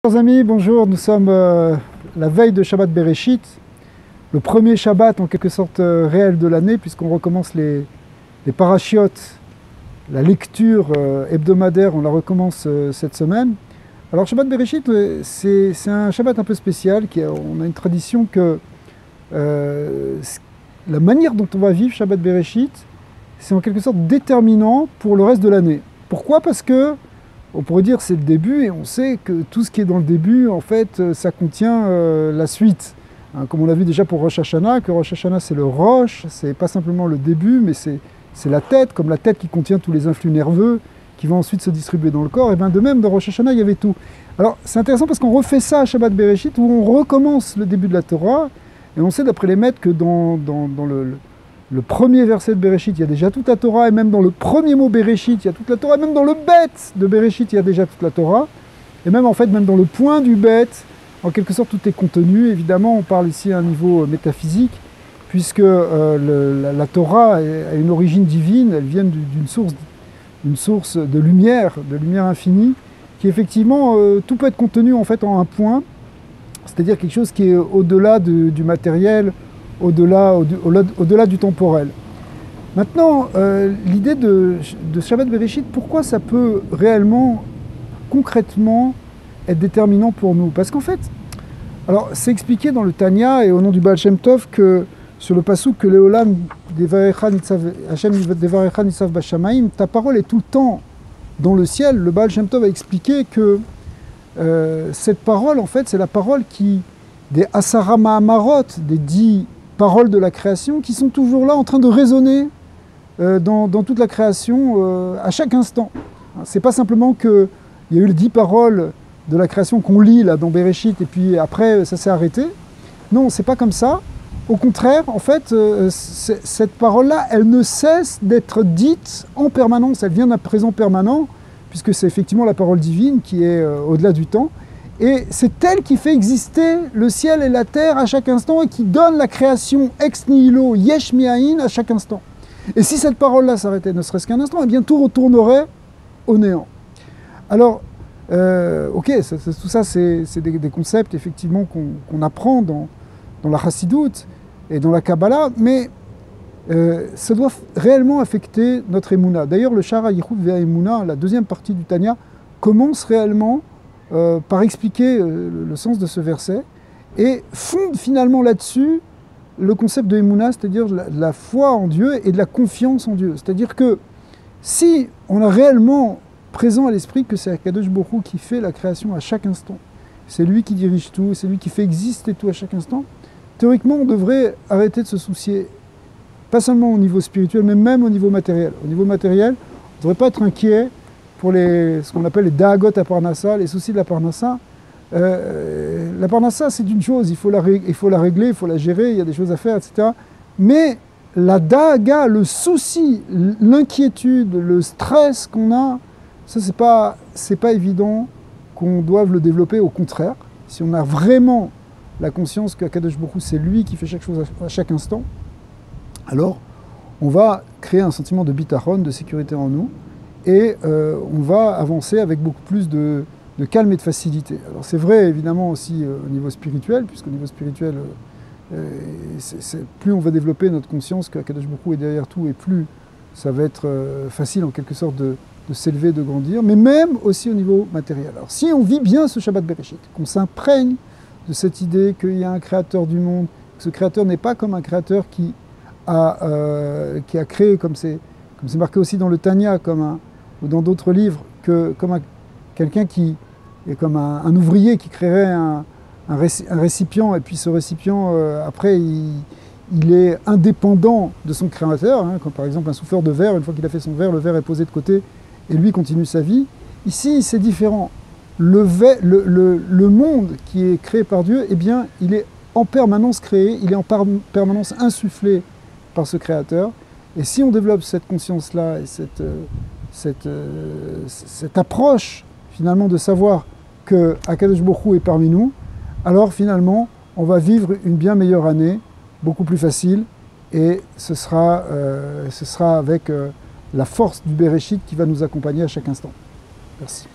Chers amis, bonjour, nous sommes la veille de Shabbat Bereshit, le premier Shabbat en quelque sorte réel de l'année puisqu'on recommence les parachiotes, la lecture hebdomadaire, on la recommence cette semaine. Alors Shabbat Bereshit, c'est un Shabbat un peu spécial, on a une tradition que la manière dont on va vivre Shabbat Bereshit, c'est en quelque sorte déterminant pour le reste de l'année. Pourquoi? Parce que on pourrait dire c'est le début et on sait que tout ce qui est dans le début, en fait, ça contient la suite. Hein, comme on l'a vu déjà pour Rosh Hashanah, que Rosh Hashanah c'est le Rosh, c'est pas simplement le début, mais c'est la tête, comme la tête qui contient tous les influx nerveux qui vont ensuite se distribuer dans le corps. Et bien de même, dans Rosh Hashanah, il y avait tout. Alors c'est intéressant parce qu'on refait ça à Shabbat Bereshit, où on recommence le début de la Torah, et on sait d'après les maîtres que dans le premier verset de Bereshit, il y a déjà toute la Torah, et même dans le premier mot Bereshit, il y a toute la Torah, et même dans le Bet de Bereshit, il y a déjà toute la Torah, et même en fait, même dans le point du Bet, en quelque sorte, tout est contenu. Évidemment, on parle ici à un niveau métaphysique, puisque la Torah a une origine divine, elle vient d'une source de lumière infinie, qui effectivement, tout peut être contenu en fait en un point, c'est-à-dire quelque chose qui est au-delà du matériel, au-delà du temporel. Maintenant, l'idée de Shabbat Bereshit, pourquoi ça peut réellement, concrètement, être déterminant pour nous? Parce qu'en fait, alors c'est expliqué dans le Tanya et au nom du Baal Shem Tov que sur le pasuk que Leolam Hashem Devarecha Nitzav Bashamaim, ta parole est tout le temps dans le ciel. Le Baal Shem Tov a expliqué que cette parole, en fait, c'est la parole des Asara Mahamarot, des 10 paroles de la création, qui sont toujours là en train de résonner dans toute la création à chaque instant. C'est pas simplement qu'il y a eu les 10 paroles de la création qu'on lit là dans Bereshit et puis après ça s'est arrêté. Non, c'est pas comme ça. Au contraire, en fait, cette parole-là, elle ne cesse d'être dite en permanence. Elle vient d'un présent permanent, puisque c'est effectivement la parole divine qui est au-delà du temps. Et c'est elle qui fait exister le ciel et la terre à chaque instant et qui donne la création ex nihilo, yesh mi'ayin, à chaque instant. Et si cette parole-là s'arrêtait ne serait-ce qu'un instant, eh bien tout retournerait au néant. Alors, ok, tout ça c'est des concepts effectivement qu'on apprend dans la Chassidoute et dans la Kabbalah, mais ça doit réellement affecter notre Emouna. D'ailleurs, le Shara Yichud Ve'ha Emouna, la deuxième partie du Tanya, commence réellement par expliquer le sens de ce verset et fonde finalement là-dessus le concept de Emouna, c'est-à-dire la foi en Dieu et de la confiance en Dieu. C'est-à-dire que si on a réellement présent à l'esprit que c'est Akadosh Baruch Hu qui fait la création à chaque instant, c'est lui qui dirige tout, c'est lui qui fait exister tout à chaque instant, théoriquement on devrait arrêter de se soucier, pas seulement au niveau spirituel, mais même au niveau matériel. Au niveau matériel, on ne devrait pas être inquiet pour ce qu'on appelle les da'agot à Parnassa, les soucis de la Parnassa. La Parnassa, c'est une chose, il faut la régler, il faut la gérer, il y a des choses à faire, etc. Mais la da'aga, le souci, l'inquiétude, le stress qu'on a, ça, c'est pas évident qu'on doive le développer. Au contraire, si on a vraiment la conscience qu'Akadosh Baruch Hu, c'est lui qui fait chaque chose à chaque instant, alors on va créer un sentiment de bitachon, de sécurité en nous, et on va avancer avec beaucoup plus de calme et de facilité. Alors c'est vrai évidemment aussi au niveau spirituel, puisqu'au niveau spirituel, plus on va développer notre conscience qu'Akadosh Baruch Hu est derrière tout, et plus ça va être facile en quelque sorte de s'élever, de grandir, mais même aussi au niveau matériel. Alors si on vit bien ce Shabbat Bereshit, qu'on s'imprègne de cette idée qu'il y a un créateur du monde, que ce créateur n'est pas comme un créateur qui a créé, comme c'est marqué aussi dans le Tanya, ou dans d'autres livres, comme quelqu'un qui est comme un ouvrier qui créerait un récipient, et puis ce récipient, après, il est indépendant de son créateur, hein, comme par exemple un souffleur de verre, une fois qu'il a fait son verre, le verre est posé de côté, et lui continue sa vie. Ici, c'est différent. Le monde qui est créé par Dieu, eh bien, il est en permanence créé, il est en permanence insufflé par ce créateur. Et si on développe cette conscience-là et cette approche, finalement, de savoir que Akadosh Baruch Hu est parmi nous, alors finalement, on va vivre une bien meilleure année, beaucoup plus facile, et ce sera avec la force du Bereshit qui va nous accompagner à chaque instant. Merci.